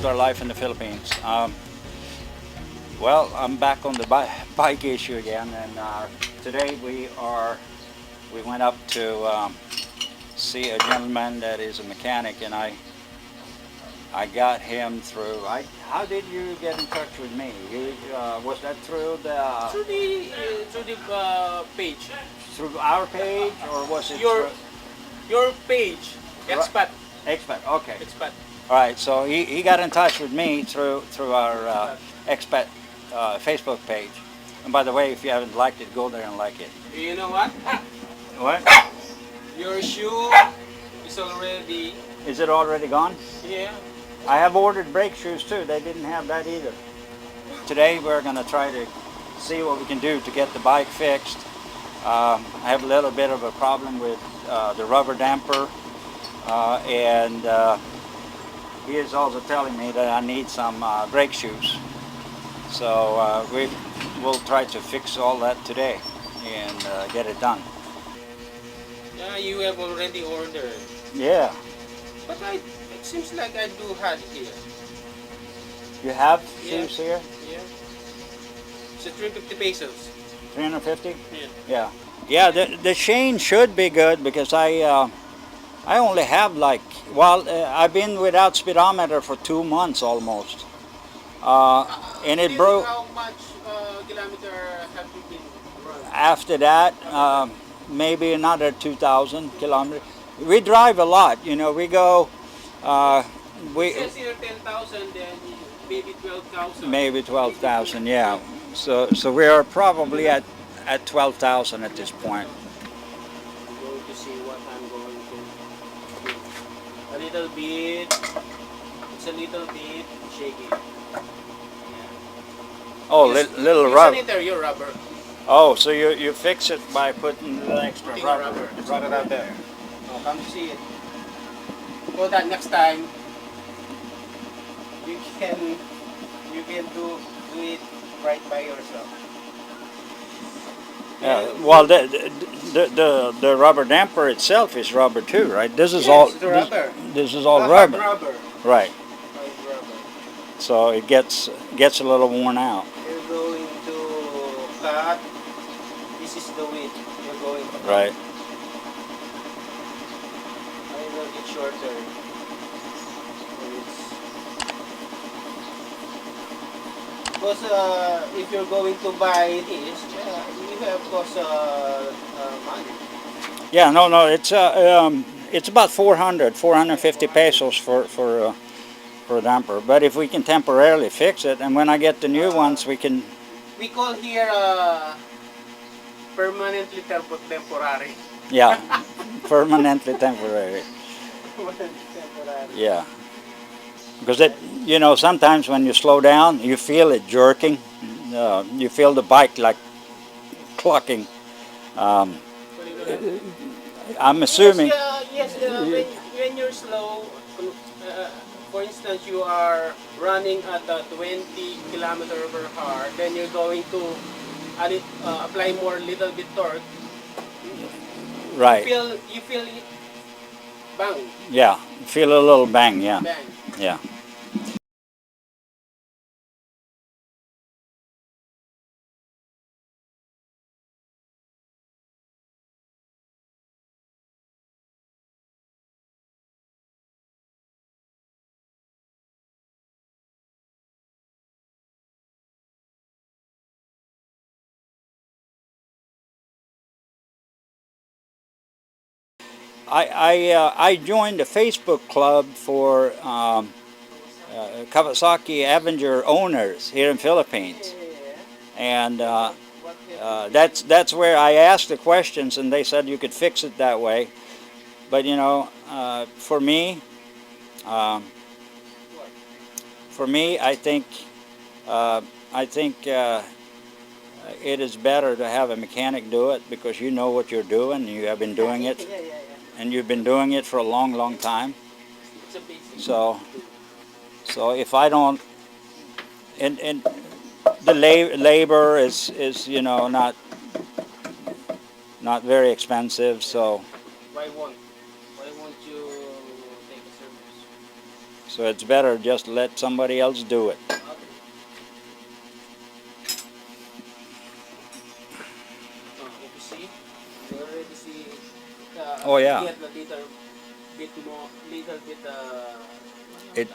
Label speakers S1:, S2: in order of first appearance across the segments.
S1: outdoor life in the Philippines. Well, I'm back on the bike issue again, and today we went up to see a gentleman that is a mechanic, and I got him through. How did you get in touch with me? Was that through the
S2: page?
S1: through our page, or was it
S2: your page? Expat.
S1: Expat. Okay.
S2: Expat.
S1: All right. So he got in touch with me through our expat Facebook page. And by the way, if you haven't liked it, go there and like it.
S2: You know what?
S1: What?
S2: Your shoe is already.
S1: Is it already gone?
S2: Yeah.
S1: I have ordered brake shoes too. They didn't have that either. Today we're going to try to see what we can do to get the bike fixed. I have a little bit of a problem with the rubber damper, and he is also telling me that I need some brake shoes. So we'll try to fix all that today and get it done.
S2: Yeah, you have already ordered.
S1: Yeah.
S2: But it seems like I do have here.
S1: You have shoes here?
S2: Yeah. It's 350 pesos.
S1: 350?
S2: Yeah.
S1: Yeah. Yeah, the chain should be good because I only have I've been without speedometer for 2 months almost. And it broke.
S2: How much kilometer have you been running?
S1: After that, maybe another 2,000 kilometers. We drive a lot, you know, we go,
S2: It says here 10,000, then maybe 12,000.
S1: maybe 12,000, yeah. So we are probably at 12,000 at this point.
S2: I'm going to see what I'm going to do. A little bit, it's a little bit shaky. Yeah.
S1: Oh, little rubber.
S2: It's an interior rubber.
S1: Oh, so you fix it by putting the extra
S2: Putting
S1: rubber.
S2: rubber out there. Oh, come to see it. So that next time you can do it right by yourself.
S1: Yeah, well, the rubber damper itself is rubber too, right? This is all
S2: the rubber.
S1: This is all
S2: Hard
S1: rubber,
S2: rubber.
S1: right?
S2: Hard rubber.
S1: So it gets a little worn out.
S2: You're going to cut. This is the width you're going to cut.
S1: Right.
S2: I will get shorter. Because if you're going to buy this, you have cost money.
S1: Yeah, no, it's about 450 pesos for a damper. But if we can temporarily fix it, and when I get the new ones, we can.
S2: We call here permanently temporary.
S1: Yeah, permanently temporary.
S2: Temporary.
S1: Yeah, because sometimes when you slow down, you feel it jerking. You feel the bike like clucking. I'm assuming.
S2: Yes, when you're slow, for instance, you are running at 20 kilometers per hour, then you're going to apply more little bit torque.
S1: Right.
S2: You feel it bang.
S1: Yeah, feel a little bang. Yeah.
S2: Bang.
S1: Yeah. I joined a Facebook club for Kawasaki Avenger owners here in Philippines, and that's where I asked the questions, and they said you could fix it that way. But for me, I think it is better to have a mechanic do it because you know what you're doing. You have been doing it. And you've been doing it for a long time. So if I don't, and the labor is not very expensive. So
S2: Why won't you take a service?
S1: So it's better just let somebody else do it.
S2: Okay. If you see, you already see.
S1: Oh, yeah.
S2: Get a little bit more, little bit.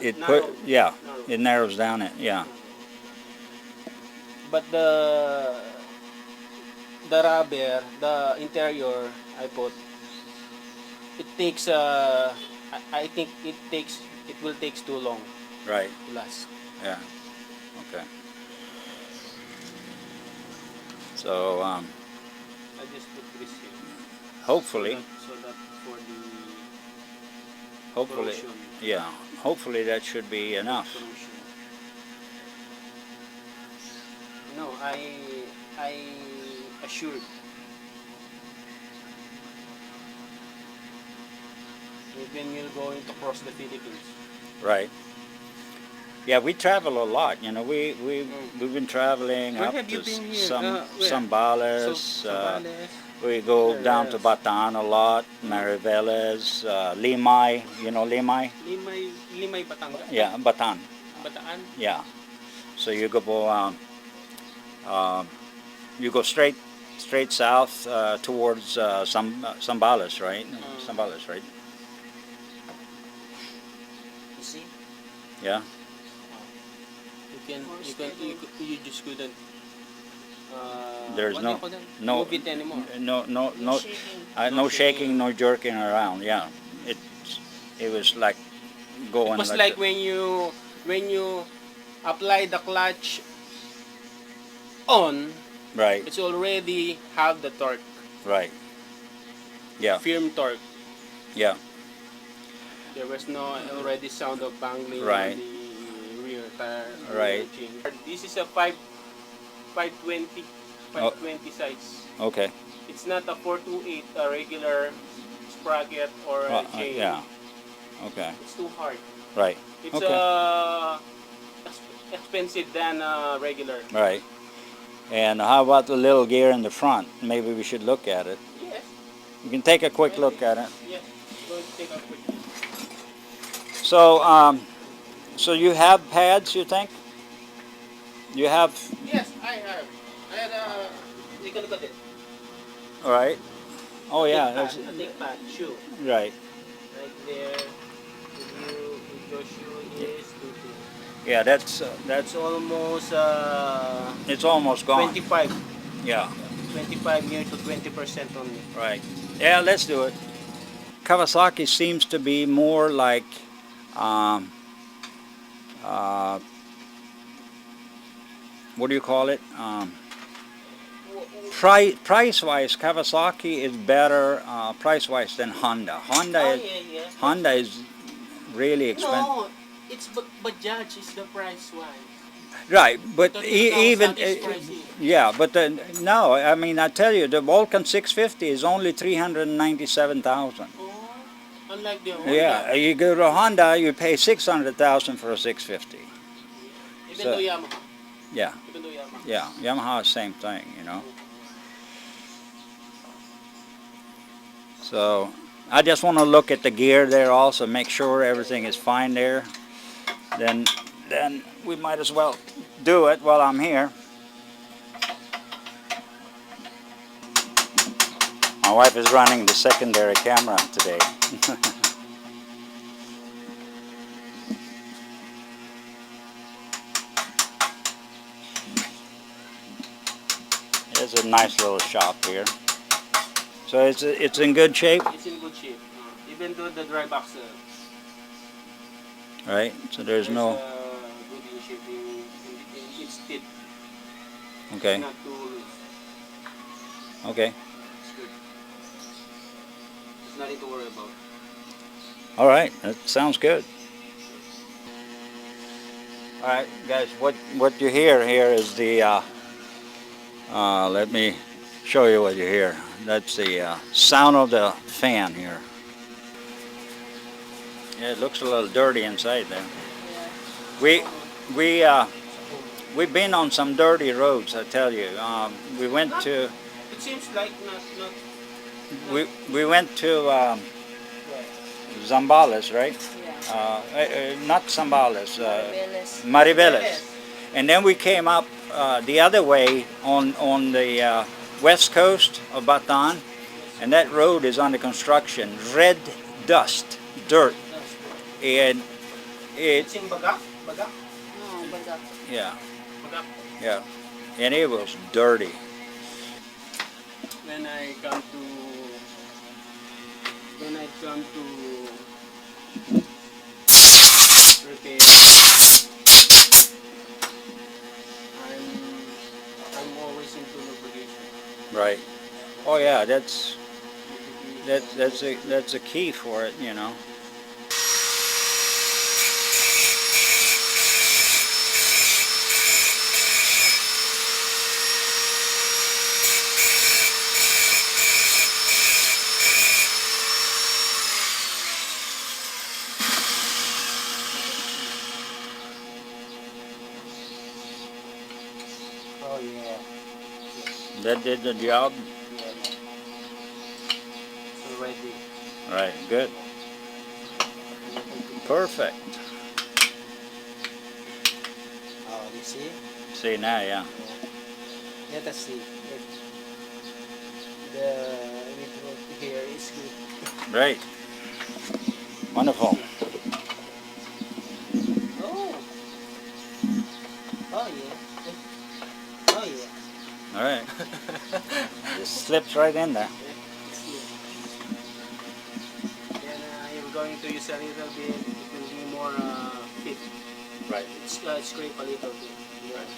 S1: It
S2: Narrow.
S1: put, yeah,
S2: Narrow.
S1: it narrows down it, yeah.
S2: But the rubber, the interior, I put. It takes. I think it takes. It will take too long
S1: Right,
S2: to last.
S1: yeah, okay. So,
S2: I just put this here.
S1: hopefully,
S2: So that for the
S1: hopefully,
S2: corrosion.
S1: yeah, hopefully that should be enough.
S2: Corrosion. No, I assured. When you're going to cross the Philippines.
S1: Right. Yeah, we travel a lot. You know, we've been traveling
S2: Where
S1: up
S2: have you
S1: to
S2: been here? Where?
S1: Sambales.
S2: Sambales.
S1: We go
S2: Where
S1: down to
S2: else?
S1: Bataan a lot, Mariveles, Limay. You know Limay?
S2: Limay Batangas.
S1: Yeah, Bataan.
S2: Bataan.
S1: Yeah. So you go straight south towards Sambales, right? Sambales, right?
S2: You see?
S1: Yeah.
S2: You just couldn't.
S1: There's
S2: what
S1: no
S2: do you call that?
S1: no
S2: Move it anymore.
S1: no shaking, no jerking around. Yeah, it was like going
S2: It was
S1: like
S2: like
S1: that.
S2: when you apply the clutch on,
S1: Right,
S2: it's already have the torque,
S1: right. Yeah,
S2: firm torque.
S1: yeah,
S2: There was no already sound of bangling
S1: Right.
S2: on the rear tire.
S1: Right.
S2: Chain. This is a 520 size.
S1: okay.
S2: It's not a 428 a regular sprocket or a chain.
S1: Yeah, okay,
S2: It's too hard.
S1: right,
S2: It's
S1: Okay.
S2: Expensive than regular.
S1: right. And how about the little gear in the front? Maybe we should look at it.
S2: Yes.
S1: You can take a quick look at it.
S2: Yes. Go and take a quick.
S1: So, so you have pads, you think? You have,
S2: Yes, I have. I had you can look at it.
S1: all right. Oh yeah,
S2: A thick pad, shoe.
S1: right.
S2: Right there. If your shoe is too thick.
S1: Yeah, that's
S2: It's almost
S1: it's almost gone.
S2: 25.
S1: Yeah,
S2: 25 near to 20% only.
S1: right. Yeah, let's do it. Kawasaki seems to be more like what do you call it? Price-wise, Kawasaki is better price-wise than Honda. Honda is really expensive.
S2: No, it's Bajaj is the price wise.
S1: Right, but
S2: Don't
S1: even
S2: Kawasaki is pricey.
S1: yeah, but no, I mean I tell you, the Vulcan 650 is only 397,000.
S2: Oh, unlike the Honda.
S1: Yeah, you go to Honda, you pay 600,000 for a 650.
S2: Even
S1: So-
S2: though Yamaha.
S1: Yeah,
S2: Even though Yamaha.
S1: yeah, Yamaha, same thing, you know. So I just want to look at the gear there also, make sure everything is fine there. Then we might as well do it while I'm here. My wife is running the secondary camera today. It's a nice little shop here. So it's in good shape,
S2: It's in good shape. Even though the dry box
S1: right? So there's no,
S2: good in shape in its teeth.
S1: okay,
S2: Not too loose.
S1: okay.
S2: It's good. It's nothing to worry about.
S1: All right, that sounds good. All right, guys, what you hear here is the, let me show you what you hear. That's the sound of the fan here. Yeah, it looks a little dirty inside there. We've been on some dirty roads, I tell you. We went to
S2: It seems like not
S1: we went to Zambales, right?
S2: yeah.
S1: not Zambales,
S3: Maribeles.
S1: Maribeles. And then we came up the other way on the west coast of Bataan, and that road is under construction. Red dust, dirt, and
S2: It's in Baga? Baga?
S3: Oh, Baga.
S1: yeah,
S2: Baga.
S1: yeah, and it was dirty.
S2: When I come to repair, I'm always into lubrication.
S1: Right. Oh yeah, that's a key for it, you know.
S2: Oh yeah.
S1: That did the job.
S2: Yeah. Already.
S1: Right. Good. Perfect.
S2: Oh, you see?
S1: See now, yeah.
S2: Let us see. If the network here is good.
S1: Right. Wonderful.
S2: Oh. Oh yeah. Oh yeah.
S1: All right. Just slips right in there.
S2: Then you're going to use a little bit. It will be more fit.
S1: Right.
S2: Scrape a little bit.
S1: Right.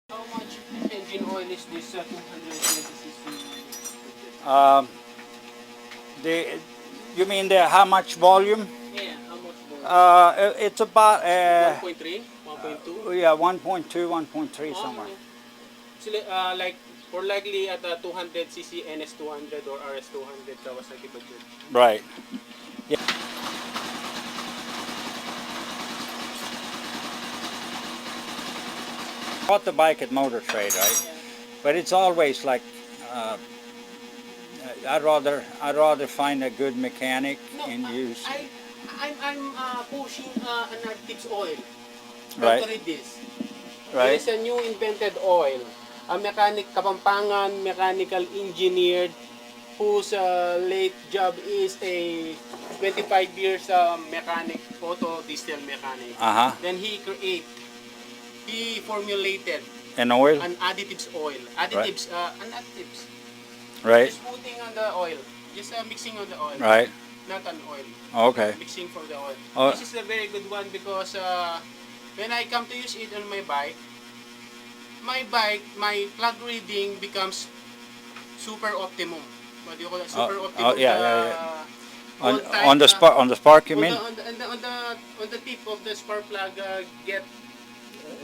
S2: How much engine oil is this 220cc?
S1: Um, the you mean the how much volume?
S2: Yeah, how much more?
S1: It's about
S2: 1.3? 1.2?
S1: yeah 1.2, 1.3 somewhere.
S2: So, like, or likely at a 200cc NS200 or RS200 Kawasaki budget.
S1: Right. Yeah. Bought the bike at Motor Trade, right?
S2: Yeah.
S1: But it's always like I'd rather find a good mechanic
S2: No,
S1: and use.
S2: I'm pushing an Arctic's oil.
S1: Right.
S2: Don't read this. There
S1: Right.
S2: is a new invented oil. A mechanic Kapampangan, mechanical engineered, whose late job is a 25 years mechanic, auto diesel mechanic. Then he formulated
S1: An oil.
S2: an additives oil. Additives, an additives.
S1: Right.
S2: Just putting on the oil. Just mixing on the oil.
S1: Right.
S2: Not an oil.
S1: Okay.
S2: Mixing for the oil.
S1: Oh.
S2: This is a very good one because when I come to use it on my bike, my plug reading becomes super optimum. What do you call it? Super optimum.
S1: Yeah.
S2: All time,
S1: On the spark, you mean?
S2: on the tip of the spark plug get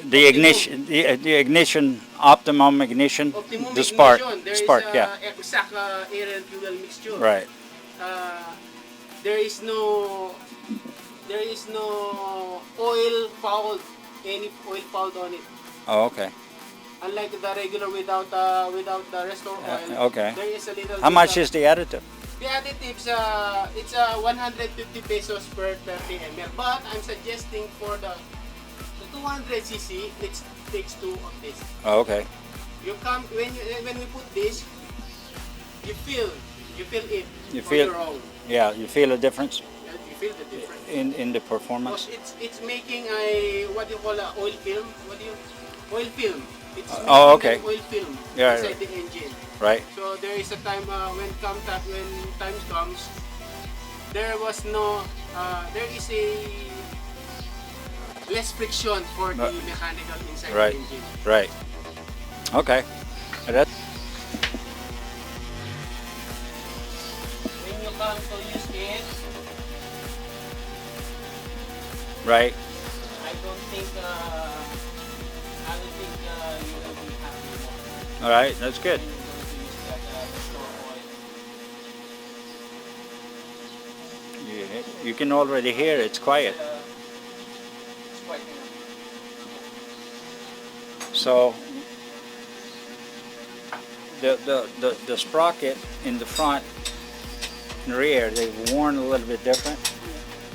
S1: The ignition, the ignition, optimum ignition,
S2: optimum
S1: the spark,
S2: ignition. There
S1: spark,
S2: is
S1: yeah.
S2: exact air and fuel mixture.
S1: Right.
S2: There is no oil fouled, any oil fouled on it.
S1: Oh, okay.
S2: Unlike the regular without the restore oil.
S1: Okay.
S2: There is a little.
S1: How
S2: bit
S1: much
S2: of-
S1: is the additive?
S2: the additives? It's 150 pesos per 30 ml. But I'm suggesting for the 200cc, it takes 2 of this.
S1: Oh, okay.
S2: You come when we put this, you feel it
S1: You
S2: on
S1: feel-
S2: your own.
S1: Yeah, you feel a difference
S2: You feel the difference.
S1: in the
S2: Because
S1: performance.
S2: it's making a what do you call a oil film? Oil film? It's
S1: Oh,
S2: making
S1: okay.
S2: an oil film
S1: Yeah,
S2: inside the engine.
S1: Right.
S2: So there is a time when time comes, there was no there is a less friction for the mechanical inside
S1: Right.
S2: the engine.
S1: Right. Okay. That,
S2: When you come to use it,
S1: right.
S2: I don't think you will be happy more.
S1: All right. That's good.
S2: When you're going to use that store oil.
S1: You can already hear it's quiet.
S2: It's quite enough.
S1: So the sprocket in the front and rear, they've worn a little bit different.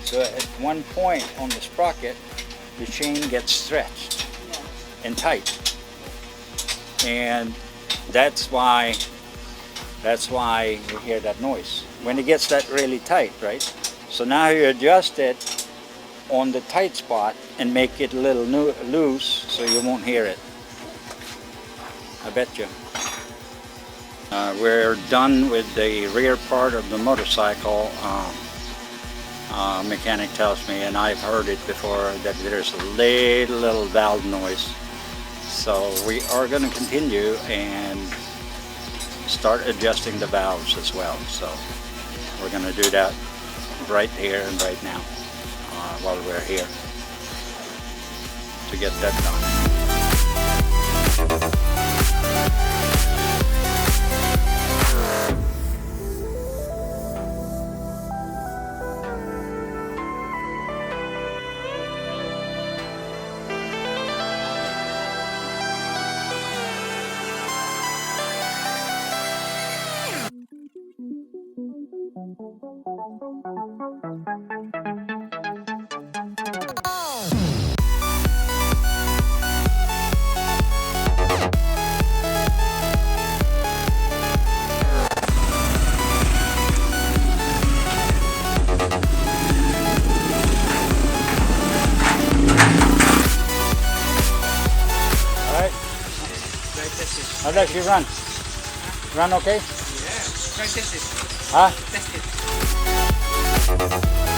S1: So at one point on the sprocket, the chain gets stretched
S3: Yeah.
S1: and tight, and that's why we hear that noise when it gets that really tight, right? So now you adjust it on the tight spot and make it a little loose so you won't hear it. I bet you. We're done with the rear part of the motorcycle. Mechanic tells me, and I've heard it before, that there's a little valve noise. So we are going to continue and start adjusting the valves as well. So we're going to do that right here and right now while we're here to get that done. How does she run? Run okay?
S2: Yeah. Try test it.
S1: Huh?
S2: Test it.